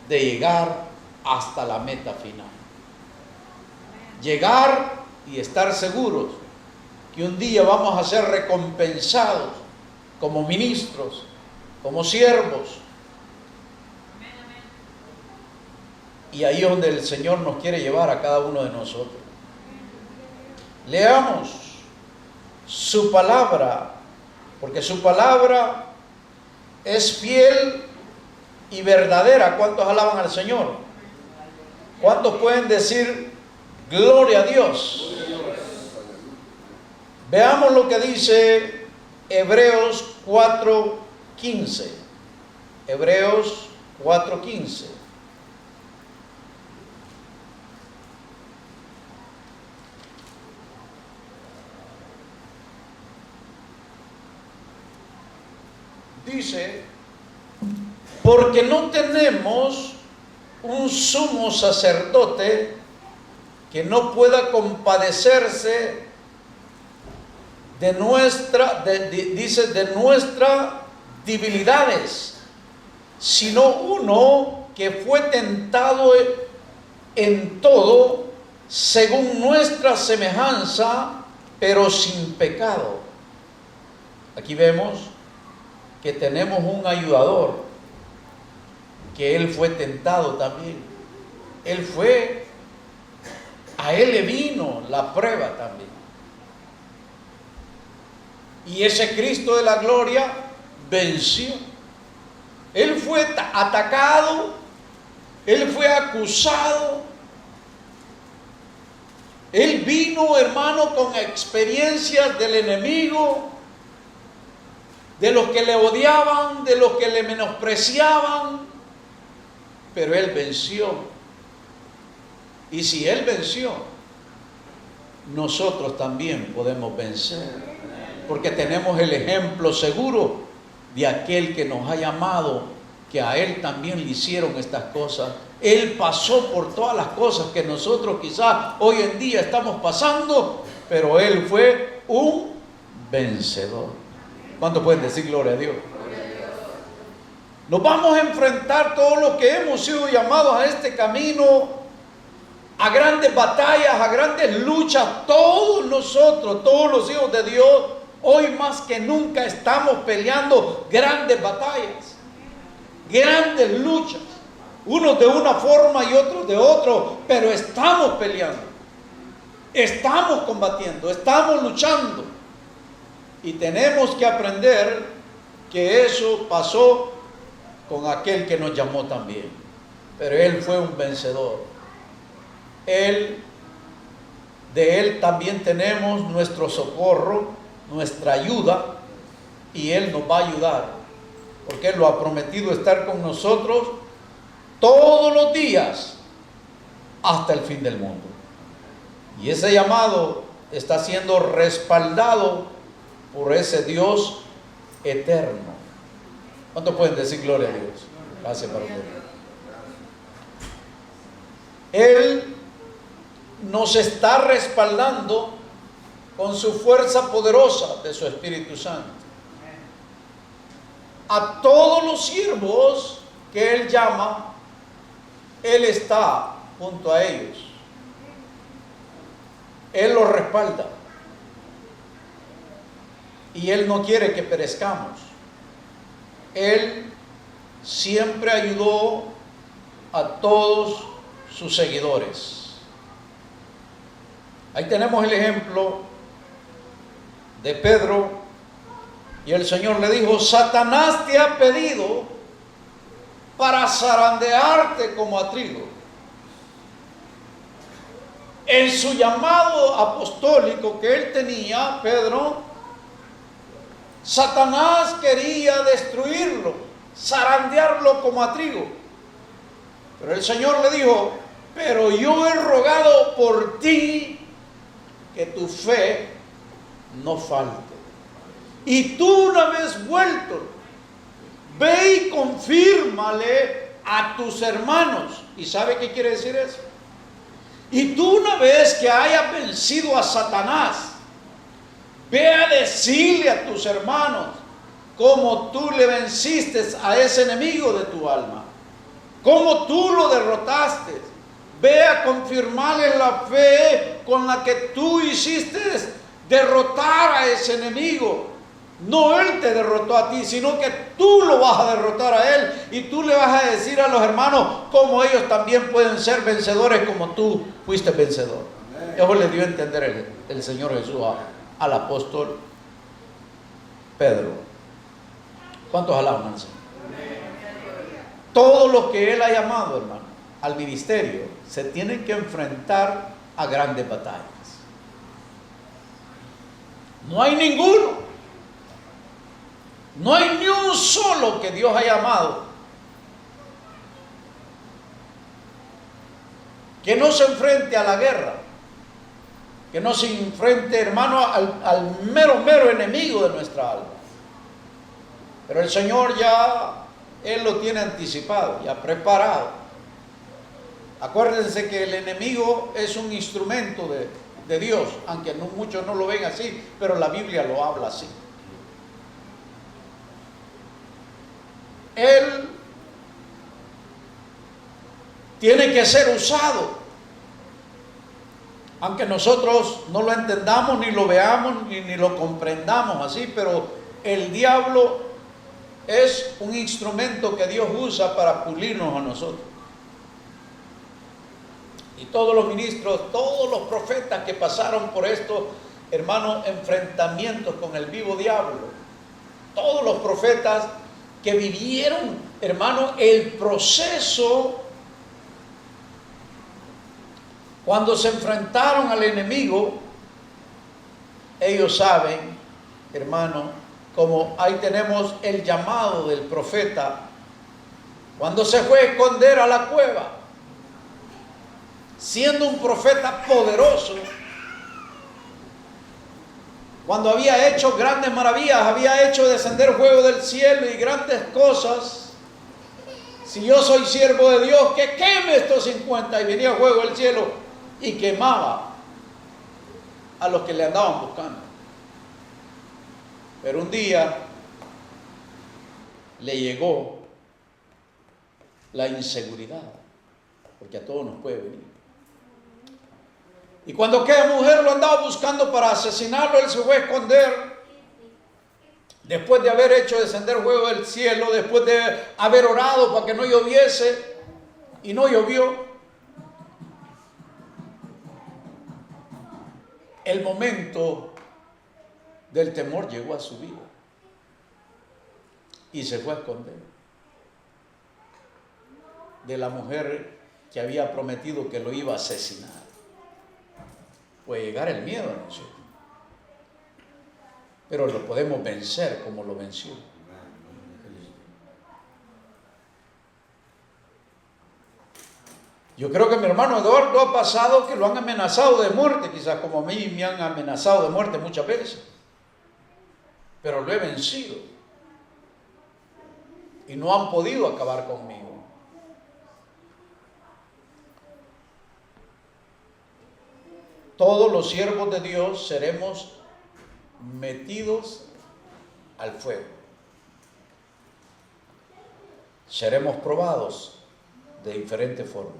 de llegar hasta la meta final. Llegar y estar seguros que un día vamos a ser recompensados como ministros, como siervos. Y ahí es donde el Señor nos quiere llevar a cada uno de nosotros. Leamos su palabra porque su palabra es fiel y verdadera. ¿Cuántos alaban al Señor? ¿Cuántos pueden decir gloria a Dios? Veamos lo que dice Hebreos 4:15. Hebreos 4:15. Dice: porque no tenemos un sumo sacerdote que no pueda compadecerse de nuestras debilidades, sino uno que fue tentado en todo según nuestra semejanza, pero sin pecado. Aquí vemos que tenemos un ayudador, que Él fue tentado también. A Él le vino la prueba también. Y ese Cristo de la gloria venció. Él fue atacado, Él fue acusado. Él vino, hermano, con experiencias del enemigo, de los que le odiaban, de los que le menospreciaban, pero Él venció. Y si Él venció, nosotros también podemos vencer, porque tenemos el ejemplo seguro de aquel que nos ha llamado, que a Él también le hicieron estas cosas. Él pasó por todas las cosas que nosotros quizás hoy en día estamos pasando, pero Él fue un vencedor. ¿Cuántos pueden decir gloria a Dios? Nos vamos a enfrentar todos los que hemos sido llamados a este camino, a grandes batallas, a grandes luchas. Todos nosotros, todos los hijos de Dios, hoy más que nunca estamos peleando grandes batallas, grandes luchas, unos de una forma y otros de otro, pero estamos peleando, estamos combatiendo, estamos luchando, y tenemos que aprender que eso pasó con aquel que nos llamó también, pero Él fue un vencedor. De Él también tenemos nuestro socorro, nuestra ayuda, y Él nos va a ayudar, porque Él lo ha prometido estar con nosotros todos los días hasta el fin del mundo. Y ese llamado está siendo respaldado por ese Dios eterno. ¿Cuántos pueden decir gloria a Dios? Gracias, para usted. Él nos está respaldando con su fuerza poderosa de su Espíritu Santo. A todos los siervos que Él llama, Él está junto a ellos. Él los respalda. Y Él no quiere que perezcamos. Él siempre ayudó a todos sus seguidores. Ahí tenemos el ejemplo de Pedro, y el Señor le dijo: Satanás te ha pedido para zarandearte como a trigo. En su llamado apostólico que él tenía, Pedro, Satanás quería destruirlo, zarandearlo como a trigo. Pero el Señor le dijo: pero yo he rogado por ti que tu fe no falte. Y tú, una vez vuelto, ve y confírmale a tus hermanos. ¿Y sabe qué quiere decir eso? Y tú, una vez que hayas vencido a Satanás, ve a decirle a tus hermanos cómo tú le venciste a ese enemigo de tu alma, cómo tú lo derrotaste. Ve a confirmarle la fe con la que tú hiciste derrotar a ese enemigo. No Él te derrotó a ti, sino que tú lo vas a derrotar a Él, y tú le vas a decir a los hermanos cómo ellos también pueden ser vencedores como tú fuiste vencedor. Eso le dio a entender el Señor Jesús al apóstol Pedro. ¿Cuántos alaban al Señor? Todos los que Él ha llamado, hermano, al ministerio, se tienen que enfrentar a grandes batallas. No hay ninguno, no hay ni un solo que Dios ha llamado que no se enfrente a la guerra, que no se enfrente, hermano, al mero enemigo de nuestra alma. Pero el Señor ya, Él lo tiene anticipado, ya preparado. Acuérdense que el enemigo es un instrumento de Dios, aunque muchos no lo ven así, pero la Biblia lo habla así. Él tiene que ser usado, aunque nosotros no lo entendamos, ni lo veamos, ni lo comprendamos así, pero el diablo es un instrumento que Dios usa para pulirnos a nosotros. Y todos los ministros, todos los profetas que pasaron por estos, hermanos, enfrentamientos con el vivo diablo, todos los profetas que vivieron, hermano, el proceso cuando se enfrentaron al enemigo, ellos saben, hermano, como ahí tenemos el llamado del profeta, cuando se fue a esconder a la cueva, siendo un profeta poderoso, cuando había hecho grandes maravillas, había hecho descender fuego del cielo y grandes cosas. Si yo soy siervo de Dios, que queme estos 50, y venía fuego del cielo y quemaba a los que le andaban buscando. Pero un día le llegó la inseguridad, porque a todos nos puede venir. Y cuando aquella mujer lo andaba buscando para asesinarlo, él se fue a esconder. Después de haber hecho descender fuego del cielo, después de haber orado para que no lloviese, y no llovió, el momento del temor llegó a su vida y se fue a esconder de la mujer que había prometido que lo iba a asesinar. Puede llegar el miedo a nosotros, pero lo podemos vencer como lo venció. Yo creo que mi hermano Eduardo ha pasado que lo han amenazado de muerte, quizás como a mí me han amenazado de muerte muchas veces, pero lo he vencido y no han podido acabar conmigo. Todos los siervos de Dios seremos metidos al fuego. Seremos probados de diferentes formas.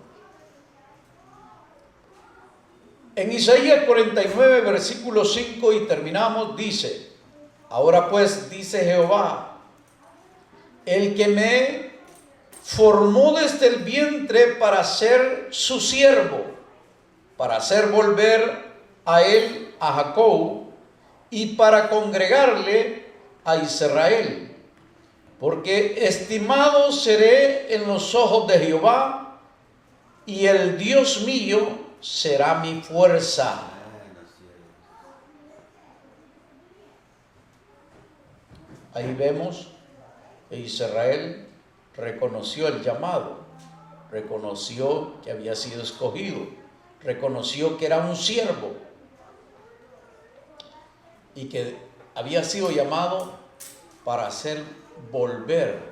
En Isaías 49, versículo 5, y terminamos, dice: ahora pues, dice Jehová, el que me formó desde el vientre para ser su siervo, para hacer volver a él, a Jacob, y para congregarle a Israel. Porque estimado seré en los ojos de Jehová, y el Dios mío será mi fuerza. Ahí vemos que Israel reconoció el llamado, reconoció que había sido escogido, reconoció que era un siervo y que había sido llamado para hacer volver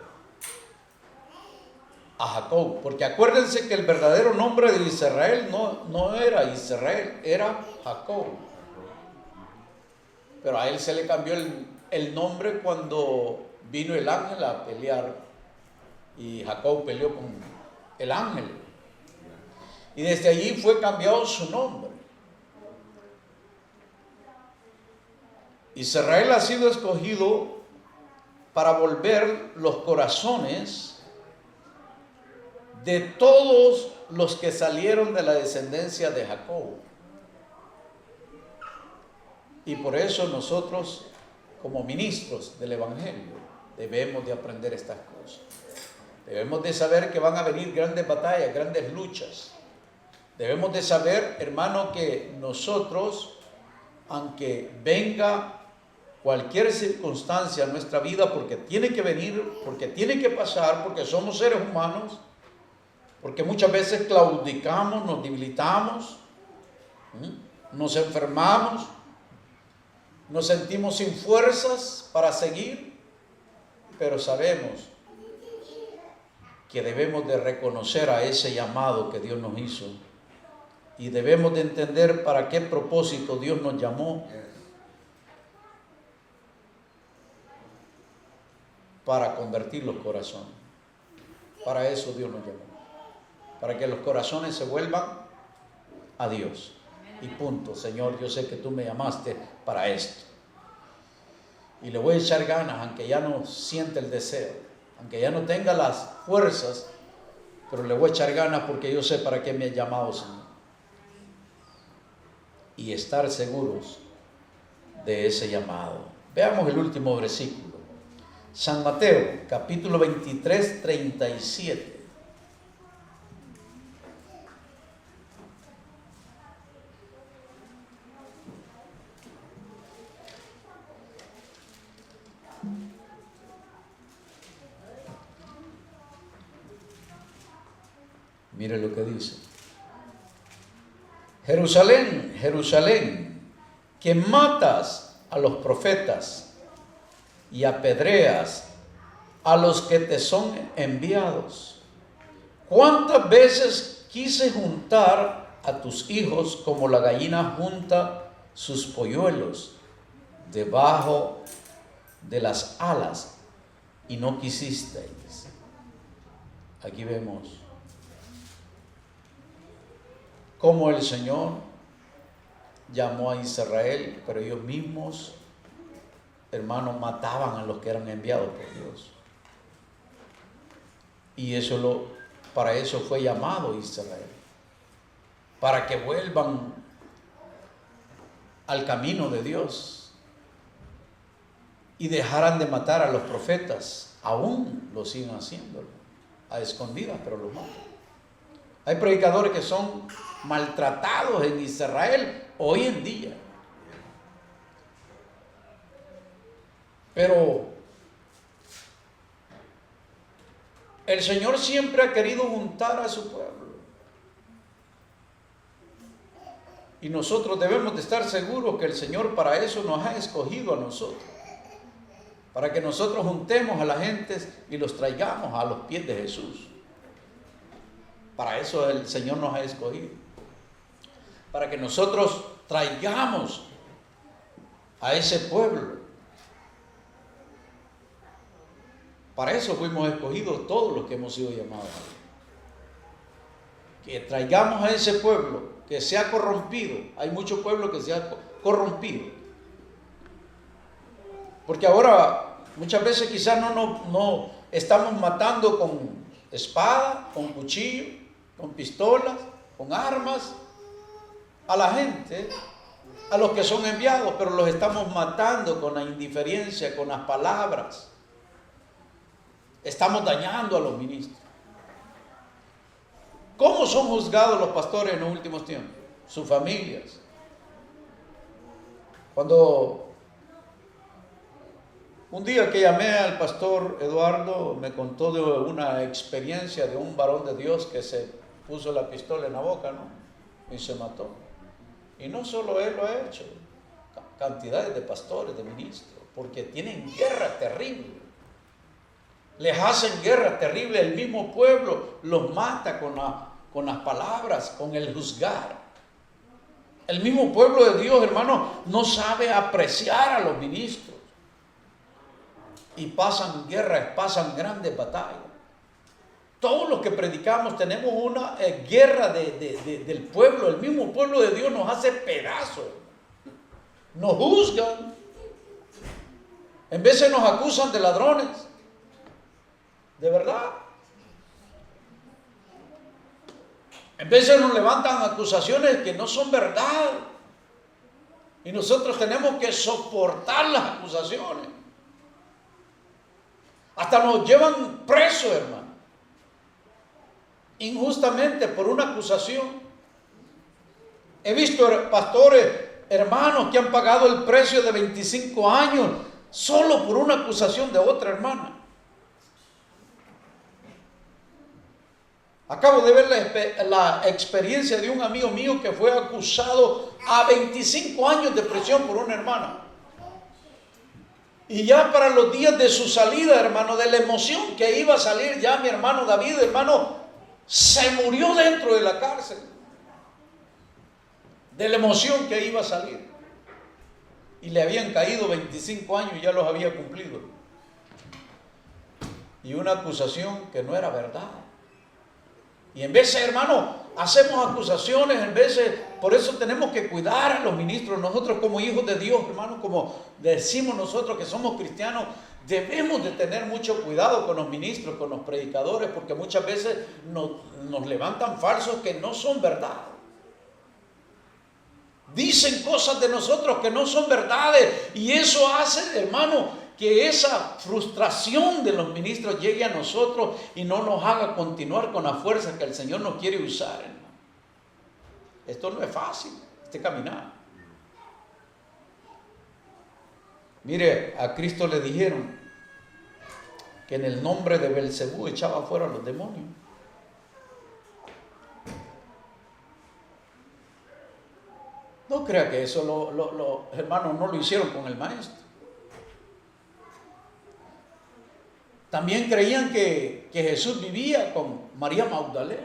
a Jacob. Porque acuérdense que el verdadero nombre de Israel no era Israel, era Jacob. Pero a él se le cambió el nombre cuando vino el ángel a pelear y Jacob peleó con el ángel. Y desde allí fue cambiado su nombre. Israel ha sido escogido para volver los corazones de todos los que salieron de la descendencia de Jacob. Y por eso nosotros como ministros del Evangelio, debemos de aprender estas cosas. Debemos de saber que van a venir grandes batallas, grandes luchas. Debemos de saber, hermano, que nosotros, aunque venga cualquier circunstancia en nuestra vida, porque tiene que venir, porque tiene que pasar, porque somos seres humanos, porque muchas veces claudicamos, nos debilitamos, nos enfermamos, nos sentimos sin fuerzas para seguir, pero sabemos que debemos de reconocer a ese llamado que Dios nos hizo y debemos de entender para qué propósito Dios nos llamó. Para convertir los corazones. Para eso Dios nos llamó. Para que los corazones se vuelvan a Dios. Y punto. Señor, yo sé que tú me llamaste para esto. Y le voy a echar ganas, aunque ya no siente el deseo, aunque ya no tenga las fuerzas, pero le voy a echar ganas porque yo sé para qué me ha llamado, Señor. Y estar seguros de ese llamado. Veamos el último versículo. San Mateo, capítulo 23, 37. Mire lo que dice. Jerusalén, Jerusalén, que matas a los profetas y apedreas a los que te son enviados. ¿Cuántas veces quise juntar a tus hijos como la gallina junta sus polluelos debajo de las alas y no quisisteis? Aquí vemos cómo el Señor llamó a Israel, pero ellos mismos, hermanos, mataban a los que eran enviados por Dios. Y para eso fue llamado Israel, para que vuelvan al camino de Dios y dejaran de matar a los profetas. Aún lo siguen haciéndolo, a escondidas, pero lo matan. Hay predicadores que son maltratados en Israel hoy en día. Pero el Señor siempre ha querido juntar a su pueblo. Y nosotros debemos de estar seguros que el Señor para eso nos ha escogido a nosotros. Para que nosotros juntemos a la gente y los traigamos a los pies de Jesús. Para eso el Señor nos ha escogido. Para que nosotros traigamos a ese pueblo. Para eso fuimos escogidos todos los que hemos sido llamados. Que traigamos a ese pueblo que se ha corrompido. Hay mucho pueblo que se ha corrompido. Porque ahora muchas veces quizás no estamos matando con espada, con cuchillo, con pistolas, con armas a la gente, a los que son enviados, pero los estamos matando con la indiferencia, con las palabras. Estamos dañando a los ministros. ¿Cómo son juzgados los pastores en los últimos tiempos? Sus familias. Cuando un día que llamé al pastor Eduardo, me contó de una experiencia de un varón de Dios que se puso la pistola en la boca, ¿no? Y se mató. Y no solo él lo ha hecho, cantidades de pastores, de ministros, porque tienen guerra terrible. Les hacen guerra terrible, el mismo pueblo los mata con las palabras, con el juzgar. El mismo pueblo de Dios, hermano, no sabe apreciar a los ministros. Y pasan guerras, pasan grandes batallas. Todos los que predicamos tenemos una guerra del pueblo. El mismo pueblo de Dios nos hace pedazos. Nos juzgan. En veces nos acusan de ladrones. De verdad. En veces nos levantan acusaciones que no son verdad. Y nosotros tenemos que soportar las acusaciones. Hasta nos llevan presos, hermano. Injustamente por una acusación. He visto pastores, hermanos, que han pagado el precio de 25 años solo por una acusación de otra hermana. Acabo de ver la experiencia de un amigo mío que fue acusado a 25 años de prisión por una hermana. Y ya para los días de su salida, hermano, de la emoción que iba a salir, ya mi hermano David, hermano, se murió dentro de la cárcel. De la emoción que iba a salir. Y le habían caído 25 años y ya los había cumplido. Y una acusación que no era verdad. Y en veces, hermano, hacemos acusaciones, en veces, por eso tenemos que cuidar a los ministros. Nosotros como hijos de Dios, hermano, como decimos nosotros que somos cristianos, debemos de tener mucho cuidado con los ministros, con los predicadores, porque muchas veces nos levantan falsos que no son verdad. Dicen cosas de nosotros que no son verdades, y eso hace, hermano, que esa frustración de los ministros llegue a nosotros y no nos haga continuar con la fuerza que el Señor nos quiere usar, hermano. Esto no es fácil, este caminar. Mire, a Cristo le dijeron que en el nombre de Belcebú echaba fuera a los demonios. No crea que eso los hermanos no lo hicieron con el maestro. También creían que Jesús vivía con María Magdalena.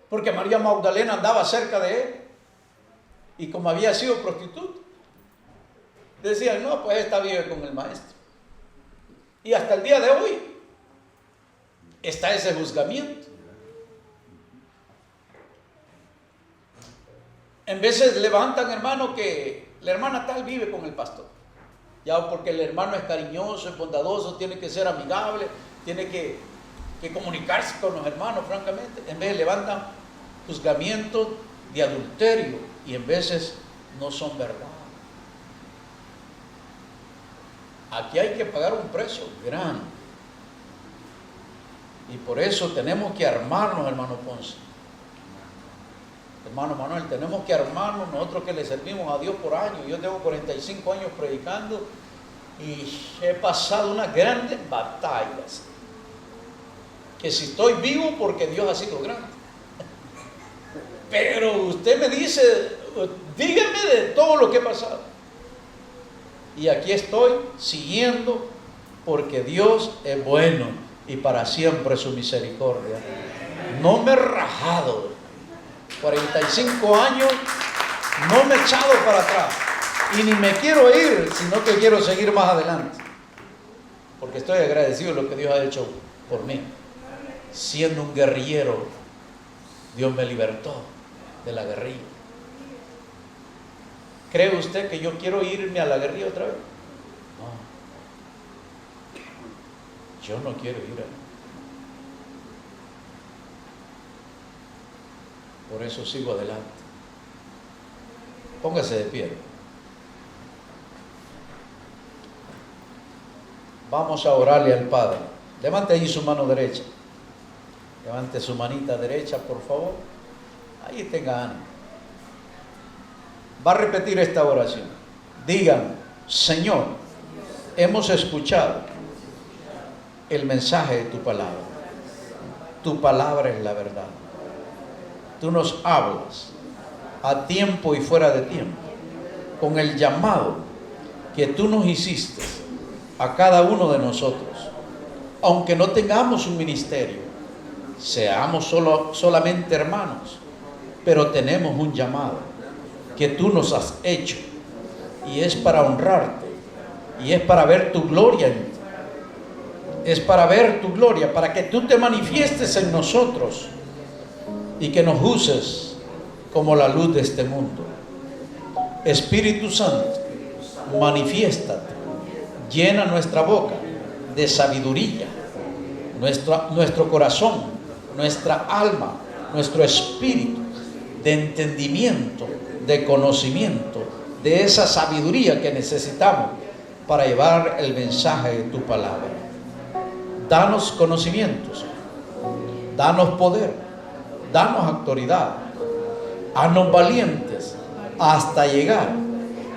Porque María Magdalena andaba cerca de él. Y como había sido prostituta, decían, no, pues esta vive con el maestro. Y hasta el día de hoy está ese juzgamiento. En veces levantan, hermano, que la hermana tal vive con el pastor. Ya porque el hermano es cariñoso, es bondadoso, tiene que ser amigable, tiene que comunicarse con los hermanos, francamente. En vez levantan juzgamientos de adulterio y en veces no son verdad. Aquí hay que pagar un precio grande. Y por eso tenemos que armarnos, hermano Ponce. Hermano Manuel, tenemos que armarnos nosotros que le servimos a Dios por años. Yo tengo 45 años predicando y he pasado unas grandes batallas. Que si estoy vivo porque Dios ha sido grande. Pero usted me dice, dígame de todo lo que he pasado. Y aquí estoy siguiendo porque Dios es bueno y para siempre su misericordia. No me he rajado. 45 años, no me he echado para atrás y ni me quiero ir, sino que quiero seguir más adelante, porque estoy agradecido de lo que Dios ha hecho por mí. Siendo un guerrillero, Dios me libertó de la guerrilla. ¿Cree usted que yo quiero irme a la guerrilla otra vez? No, yo no quiero ir ahí. Por eso sigo adelante. Póngase de pie. Vamos a orarle al Padre. Levante ahí su mano derecha. Levante su manita derecha, por favor. Ahí tenga ánimo. Va a repetir esta oración. Digan, Señor, hemos escuchado el mensaje de tu palabra. Tu palabra es la verdad. Tú nos hablas a tiempo y fuera de tiempo, con el llamado que tú nos hiciste a cada uno de nosotros, aunque no tengamos un ministerio, seamos solamente hermanos, pero tenemos un llamado que tú nos has hecho, y es para honrarte, y es para ver tu gloria en ti, es para ver tu gloria, para que tú te manifiestes en nosotros, y que nos uses como la luz de este mundo. Espíritu Santo, manifiéstate, llena nuestra boca de sabiduría, nuestro corazón, nuestra alma, nuestro espíritu, de entendimiento de conocimiento, de esa sabiduría que necesitamos para llevar el mensaje de tu palabra. Danos conocimientos, danos poder, danos autoridad, haznos valientes hasta llegar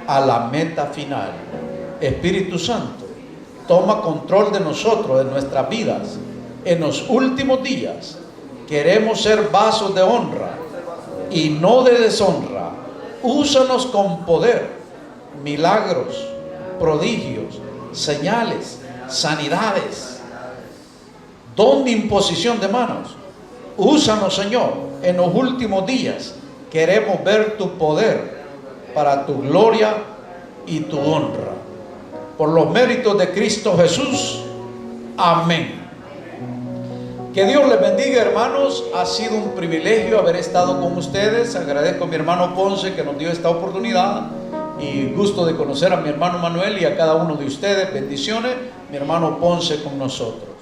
a la meta final. Espíritu Santo, toma control de nosotros, de nuestras vidas. En los últimos días queremos ser vasos de honra y no de deshonra. Úsanos con poder, milagros, prodigios, señales, sanidades, don de imposición de manos. Úsanos, Señor, en los últimos días. Queremos ver tu poder para tu gloria y tu honra. Por los méritos de Cristo Jesús. Amén. Que Dios les bendiga, hermanos. Ha sido un privilegio haber estado con ustedes. Agradezco a mi hermano Ponce que nos dio esta oportunidad y gusto de conocer a mi hermano Manuel y a cada uno de ustedes. Bendiciones, mi hermano Ponce con nosotros.